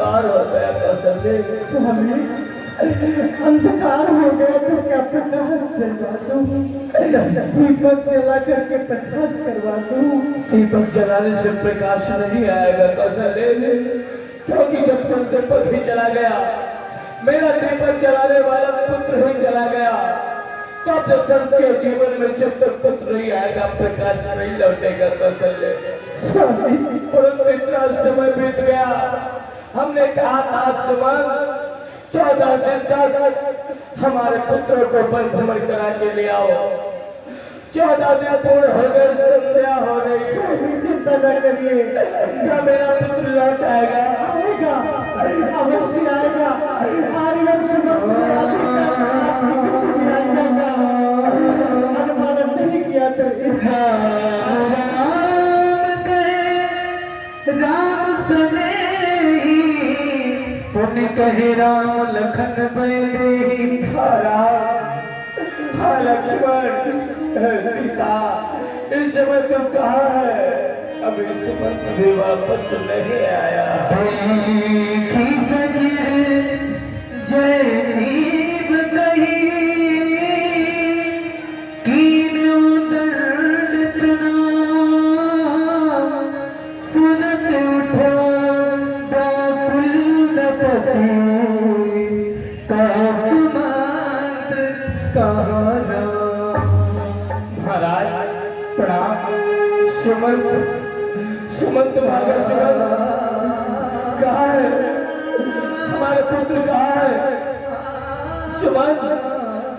अंधकार हो गया कौशल्य। स्वामी, अंधकार हो गया तो क्या प्रकाश जलवा दूं? दीपक जला करके प्रकाश करवा दूं? दीपक जलाने से प्रकाश नहीं आएगा कौशल्य, क्योंकि जब तक दीपक ही चला गया, मेरा दीपक जलाने वाला पुत्र ही चला गया, तब तो संत के जीवन में जब तक पुत्र नहीं आएगा प्रकाश नहीं लौटेगा कौशल्य। परंतु इतना समय बीत गया, हमने कहा था सुमन 14 दिन तक हमारे पुत्रों को वन भ्रमण करा के ले आओ। 14 दिन पूर्ण हो गए, संध्या हो गई। चिंता न करिए, क्या मेरा पुत्र लौट आएगा? आएगा, अवश्य आएगा। आर्यवंश आपकी किसी भी आज्ञा का अनुपालन नहीं किया तो इस राम सने पुण्य कहे राम लखन बैले। हाँ लक्ष्मण, सीता, इस समय तुम कहाँ है? अभी सुमन भी वापस नहीं आया। जय जीव कही कीन उदंड प्रणाम, सुनत उठो दाकुलपति कासुमात्र कहना। महाराज प्रणाम। सुमंत भागा। सुमंत कहाँ है? हमारे पुत्र कहाँ है? सुमंत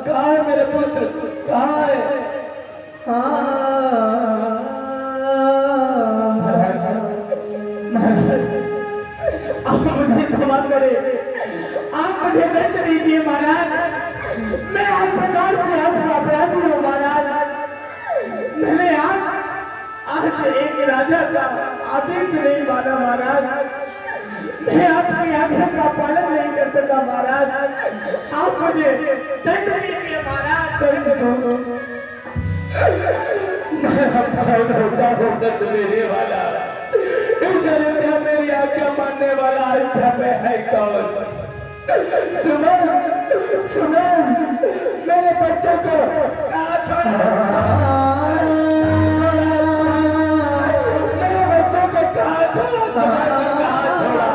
कहाँ है? मेरे पुत्र कहाँ है? आप मुझे क्षमा करें, आप मुझे दंड दीजिए महाराज। मैं हर प्रकार से आपका अपराधी हूँ महाराज। मैंने आज एक राजा का आदेश नहीं माना महाराज। मैं आपकी आज्ञा का पालन नहीं कर सका महाराज। आप मुझे दंड दीजिए महाराज। दंड देने वाला इस अयोध्या मेरी आज्ञा मानने वाला अयोध्या पे है कौन? सुमन, सुमन, मेरे बच्चे को कहाँ छोड़ा? मेरे बच्चे को कहाँ छोड़ा? कहाँ छोड़ा?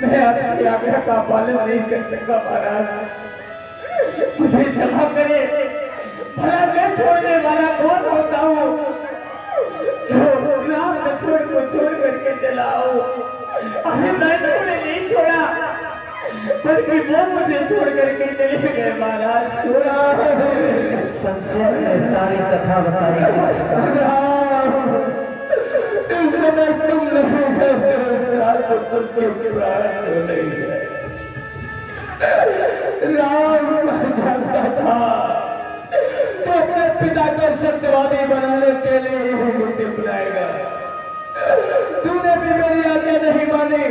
मैं आपकी आज्ञा का पालन नहीं कर सका महाराज, मुझे क्षमा करे। भला मैं छोड़ने वाला कौन होता हूँ जो राम लक्ष्मण को छोड़ करके चलाओ? अरे मैंने उन्हें नहीं छोड़ा, बल्कि वो मुझे छोड़ करके चले गए महाराज। छोड़ा संक्षेप में सारी कथा बताई। इस समय तुम नहीं कहते हो, तो सबके प्राण तो नहीं है। राम जानता था तो अपने पिता को सत्यवादी बनाने के लिए ही मुक्ति अपनाएगा। तूने भी मेरी आज्ञा नहीं मानी।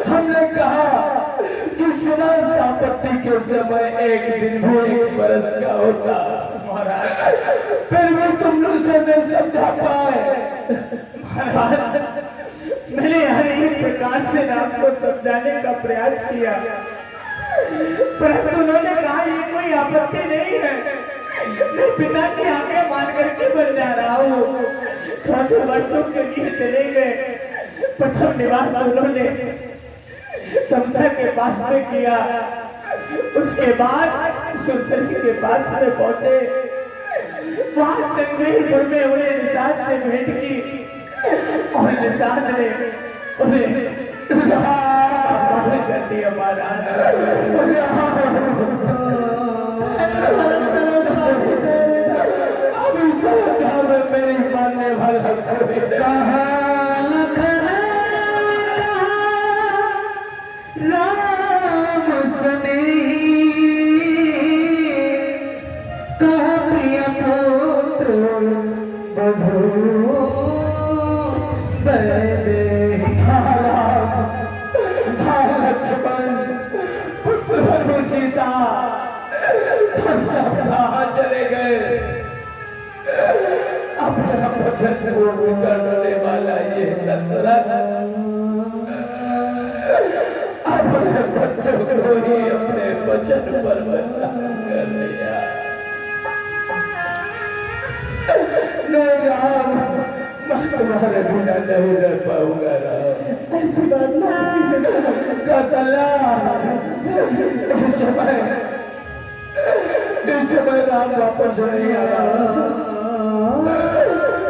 हमने कहा कि सुमन आपत्ति के समय एक दिन भी 1 बरस का होता महाराज, फिर भी तुम उसे नहीं समझा पाए महाराज। मैंने हर एक प्रकार से आपको समझाने का प्रयास किया, परंतु उन्होंने कहा ये कोई आपत्ति नहीं है, मैं पिता की आज्ञा मान करके बन जा रहा हूँ। 14 वर्षों के लिए चले गए। प्रथम निवास उन्होंने तमसा के पास में किया, उसके बाद सुरसरी के पास में पहुंचे। वहां तकबीरपुर में उन्हें निषाद से भेंट की और निषाद ने उन्हें कर दिया महाराज। अभी सरकार में मेरी मानने वाला कहा राम सने कहा प्रिय पुत्र बधू बैदे। लक्ष्मण पुत्र सीता तुम सब कहाँ चले गए? अपना वचन पूर्ण करने वाला ये दशरथ अपने बच्चों को ही अपने वचन पर कर दिया। नहीं राम, मैं तुम्हारे बिना नहीं रह पाऊंगा राम। ऐसी बात नहीं। कौशल्या, इस समय राम वापस नहीं आ रहा।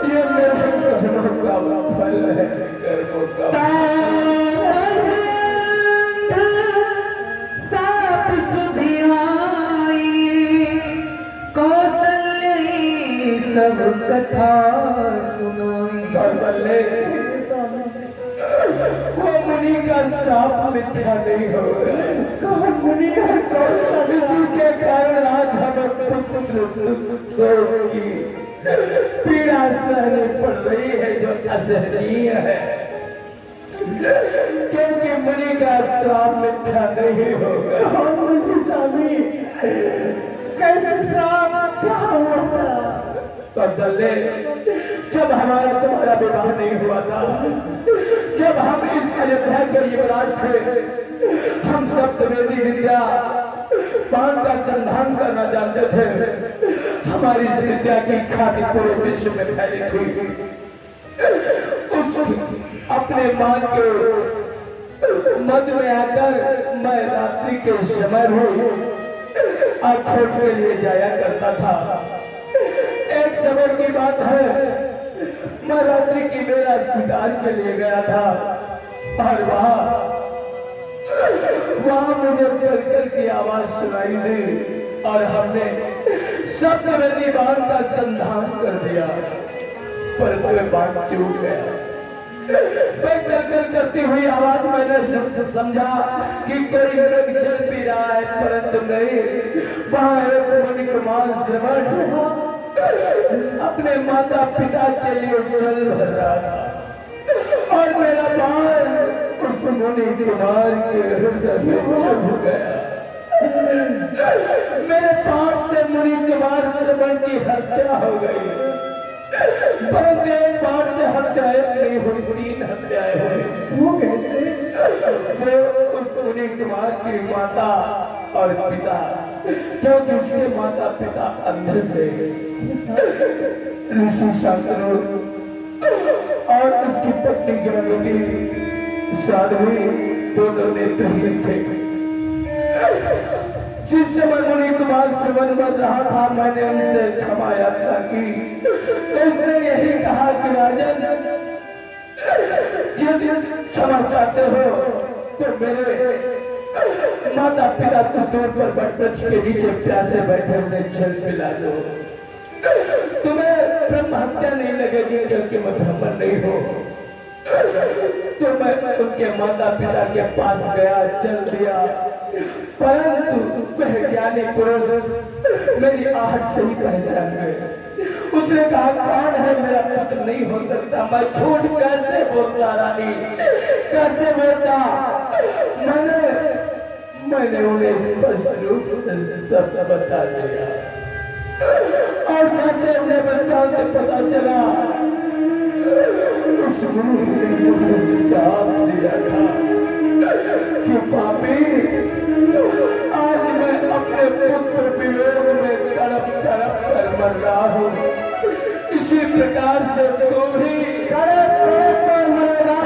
ये मेरे कर्मों का फल है, कर्मों का साप सुधियाई कौशल्य सब कथा सुनाई। कौशल्य, वो मुनि का साप मिथ्या नहीं होगा। कौन मुनि का कौन सा? इसी के कारण आज हमें पुत्र की पीड़ा सहनी पड़ रही है जो असहनीय है, क्योंकि मुनि का श्राप मिथ्या नहीं होगा। मुनि स्वामी, कैसे श्राप, क्या हुआ था? कौशल्य, जब हमारा तुम्हारा विवाह नहीं हुआ था, जब हम इस अयोध्या के युवराज थे, हम सब वेदी विद्या बाण का संधान करना जानते थे। हमारी इस विद्या की ख्याति पूरे विश्व में फैली थी। उस अपने मान के मद में आकर मैं रात्रि के समय भी आखोट के लिए जाया करता था। एक समय की बात है, मैं रात्रि की बेला शिकार के लिए गया था और वहां मुझे कलकल की आवाज सुनाई दी और हमने सप्तवेदी बाण का संधान कर दिया, परंतु वे बाण चूक गया। मैं कलकल करती हुई आवाज मैंने समझा कि कोई मृग चल भी रहा है, परंतु नहीं, वहां एक मुनि कुमार श्रवण अपने माता पिता के लिए चल भर रहा था और मेरा बाण उस मुनि कुमार के हृदय में चुभ गया। मेरे पांव से मुनि कुमार श्रवण की हत्या हो गई, परंतु एक बाण से हत्याएं नहीं हुई, 3 हत्याएं हुई। वो कैसे? वो उस मुनि कुमार की माता और पिता, क्योंकि उसके माता पिता अंधे थे, ऋषि शास्त्रों और उसकी पत्नी गर्भवती साध्वी दोनों नेत्रहीन थे। जिस समय मुनि कुमार श्रवण बन रहा था, मैंने उनसे क्षमा यात्रा की, तो उसने यही कहा कि राजन, यदि क्षमा चाहते हो तो मेरे माता पिता कुछ दूर पर वटवृक्ष के नीचे प्यासे बैठे हुए जल पिला दो। तुम्हें ब्रह्म हत्या नहीं लगेगी, क्योंकि मैं ब्राह्मण नहीं हूँ। तो मैं उनके माता पिता के पास गया, चल दिया, परंतु वह ज्ञानी पुरुष मेरी आहट से ही पहचान गए। उसने कहा, कौन है? मेरा पुत्र नहीं हो सकता। मैं झूठ कैसे बोलता रानी, कैसे बोलता? मैंने उन्हें स्पष्ट रूप से सब बता दिया और जैसे मुझे पता चला, उस गुरु ने मुझे साथ दिया था कि पापी, आज मैं अपने पुत्र वियोग में तड़प तड़प कर मर रहा हूँ। इसी प्रकार से तू भी तड़प तड़प कर मरेगा।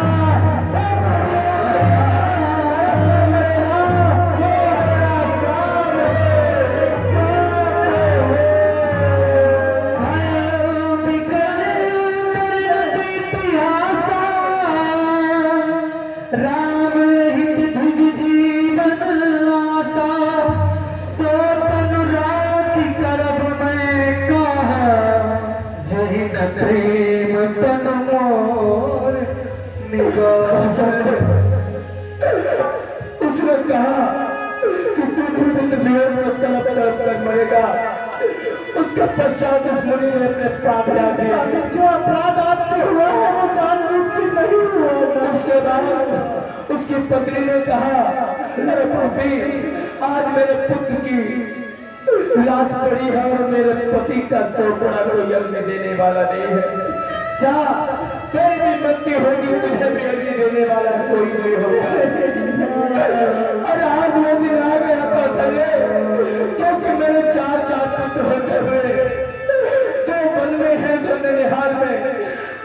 राम हित धिग जीवन आसा, सो तनु राखी करब मैं कहा, जहि न प्रेम तनु मोर निगाह। उसने कहा कि तू पुत्र वियोग में तड़प तड़प कर मरेगा। उसके पश्चात उस मुनि ने अपने प्राण त्याग दिए। जो अपराध आपसे हुआ है वो जानबूझ के नहीं हुआ। उसके बाद उसकी पत्नी ने कहा, अरे पापी, आज मेरे पुत्र की लाश पड़ी है और मेरे पति का सौंपड़ा कोई अग्नि देने वाला नहीं है। जा, तेरी भी मृत्यु होगी, मुझे भी अग्नि देने वाला कोई नहीं होगा। और आज वो दिन आ गया कौशल्य, क्योंकि मेरे चार पुत्र होते हुए दो वन में है, दो ननिहाल में,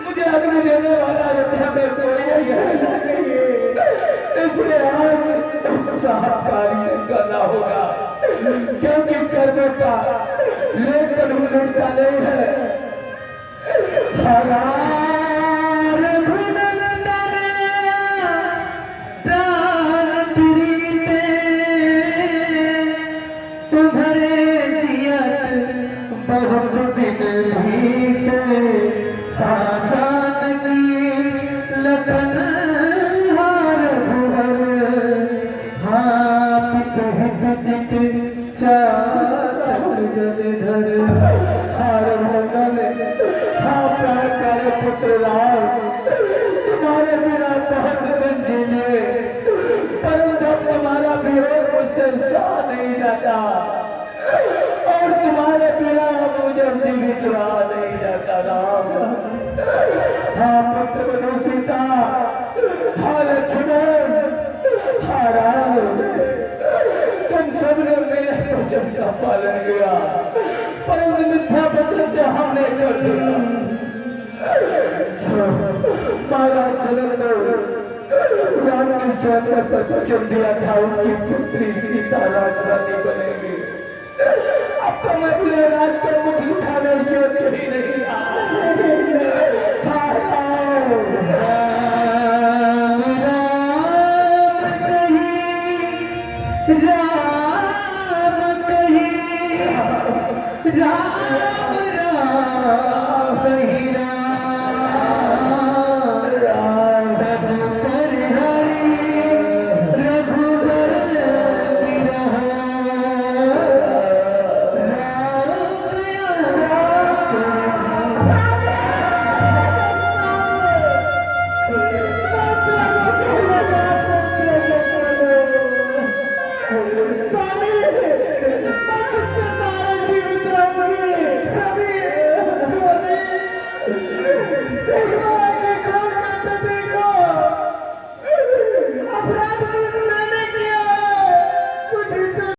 मुझे अग्नि देने वाला अयोध्या में कोई नहीं है। इसलिए आज साहब कार्य करना होगा, क्योंकि कर्मों का लेकर उठता नहीं है। बहुत दिन बीते जानकी लखन हार भुवर पित हित जित चार जगधर हार भंगल प्राण करे पुत्र राम, तुम्हारे बिना बहुत दिन जी लिए, परंतु तुम्हारा वियोग मुझसे सहा नहीं जाता और तुम्हारे बिना मुझे जीवित रहा नहीं जाता राम। हाँ पुत्र बनो सीता, हाँ लक्ष्मण, हाँ राम, तुम सबने मेरे वचन का पालन किया, परंतु मिथ्या वचन जो हमने कर दिया। महाराज जनक राम के शहर पर वचन दिया था उनकी पुत्री सीता राजरानी बनेगी। अब तो मैं पूरे राज के मुख दिखाने योग्य ही नहीं रहा।